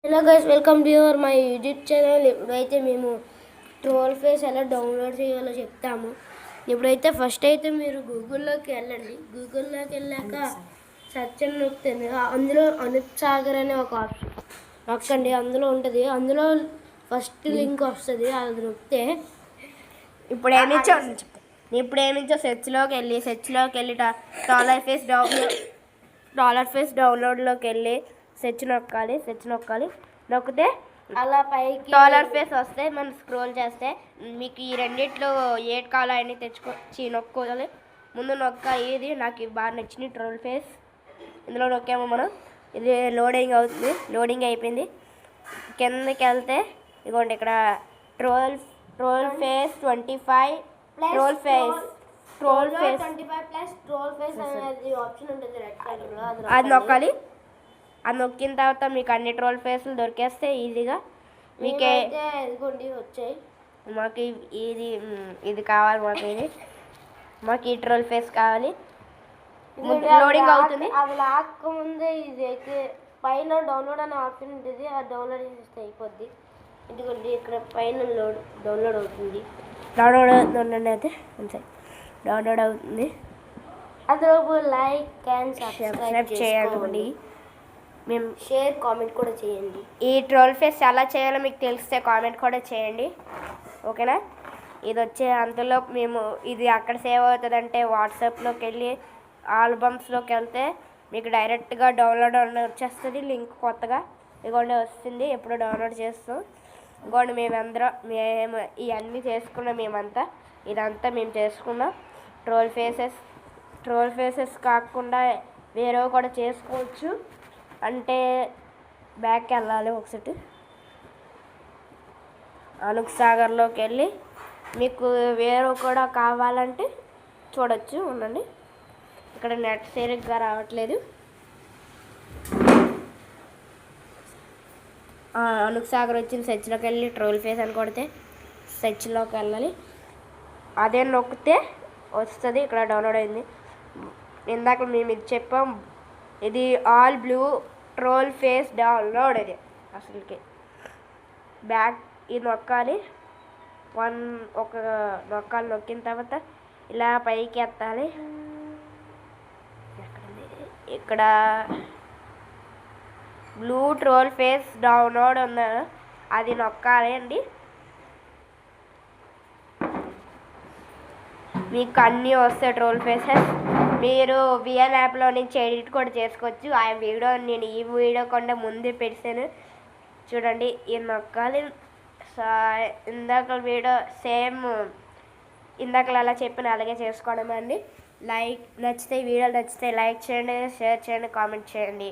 Hello guys, welcome to your my YouTube channel. ఇప్పుడైతే మేము troll face ఎలా download చేయాలో చెప్తాము. ఇప్పుడైతే ఫస్ట్ అయితే మీరు గూగుల్లోకి వెళ్ళండి. గూగుల్లోకి వెళ్ళాక సెర్చ్ అని నొక్కుతుంది. అందులో అనూప్ సాగర్ అనే ఒక ఆప్షన్ నొక్కండి. అందులో ఉంటుంది. అందులో ఫస్ట్ లింక్ వస్తుంది. అది నొక్కితే ఇప్పుడు ఏమిచ్చో సెర్చ్లోకి వెళ్ళి డాలర్ ఫేస్ డౌన్లోడ్లోకి వెళ్ళి సెర్చ్ నొక్కాలి. నొక్కితే అలా పైకి డాలర్ ఫేస్ వస్తే మనం స్క్రోల్ చేస్తే మీకు ఈ రెండిట్లో ఏది కావాలో అన్నీ నొక్కోవాలి. ముందు ఇది నాకు బాగా నచ్చింది ట్రోల్ ఫేస్. ఇందులో నొక్కాము మనం. ఇది లోడింగ్ అయిపోయింది. కిందకి వెళ్తే ఇదిగోండి, ఇక్కడ ట్రోల్ ఫేస్ 25 ట్రోల్ ఫేస్ 25 అనేది ఆప్షన్ ఉంటుంది రెడ్ కలర్లో. అది నొక్కాలి. అది నొక్కిన తర్వాత మీకు అన్ని ట్రోల్ ఫేస్లు దొరికేస్తే ఈజీగా మీకే ఇదిగోండి వచ్చాయి. మాకు ఇది కావాలి. మాకు ఈ ట్రోల్ ఫేస్ కావాలి. లోడింగ్ అవుతుంది. అది లాక్కముందే ఇది అయితే పైన డౌన్లోడ్ అనే ఆప్షన్ ఉంటుంది. అది డౌన్లోడ్ చేస్తే అయిపోద్ది. ఇదిగోండి ఇక్కడ పైన డౌన్లోడ్ అవుతుంది. డౌన్లోడ్ అవుతుంది. అందులో లైక్ అండ్ సబ్స్క్రైబ్ చేయండి. మేము షేర్ కామెంట్ కూడా చేయండి. ఈ ట్రోల్ ఫేస్ ఎలా చేయాలో మీకు తెలిస్తే కామెంట్ కూడా చేయండి, ఓకేనా? ఇది వచ్చే అంతలో ఇది అక్కడ సేవ్ అవుతుంది. అంటే వాట్సాప్లోకి వెళ్ళి ఆల్బమ్స్లోకి వెళ్తే మీకు డైరెక్ట్గా డౌన్లోడ్ వచ్చేస్తుంది. లింక్ కొత్తగా ఇదిగోండి వస్తుంది. ఎప్పుడు డౌన్లోడ్ చేస్తాం. ఇదిగోండి మేము ఇవన్నీ చేసుకున్నాం. ఇదంతా మేము చేసుకున్నాం. ట్రోల్ ఫేసెస్ కాకుండా వేరేవి కూడా చేసుకోవచ్చు. అంటే బ్యాక్కి వెళ్ళాలి ఒకసారి. అనూప్ సాగర్లోకి వెళ్ళి మీకు వేరే కూడా కావాలంటే చూడొచ్చు. ఉండండి, ఇక్కడ నెట్ సరిగ్గా రావట్లేదు. అనూప్ సాగర్ వచ్చింది. సెర్చ్లోకి వెళ్ళి ట్రోల్ ఫేస్ అని కొడితే సెర్చ్లోకి వెళ్ళాలి. అదే నొక్కితే వస్తుంది. ఇక్కడ డౌన్లోడ్ అయింది. ఇందాక మేము ఇది చెప్పాం. ఇది all blue troll face download. ఇది అసలుకి బ్యాక్ ఇది నొక్కాలి. నొక్కిన తర్వాత ఇలా పైకి ఎత్తాలి. ఇక్కడ బ్లూ ట్రోల్ ఫేస్ డౌన్లోడ్ ఉంది, అది నొక్కాలి అండి. మీకు అన్నీ వస్తాయి ట్రోల్ ఫేసెస్. మీరు విఎన్ యాప్లో నుంచి ఎడిట్ కూడా చేసుకోవచ్చు. నేను ఈ వీడియో కన్నా ముందే పెట్టాను, చూడండి. ఇది నొక్కాలి. ఇందాక అలా చెప్పిన అలాగే చేసుకోవడం అండి. వీడియోలు నచ్చితే లైక్ చేయండి, షేర్ చేయండి, కామెంట్ చేయండి.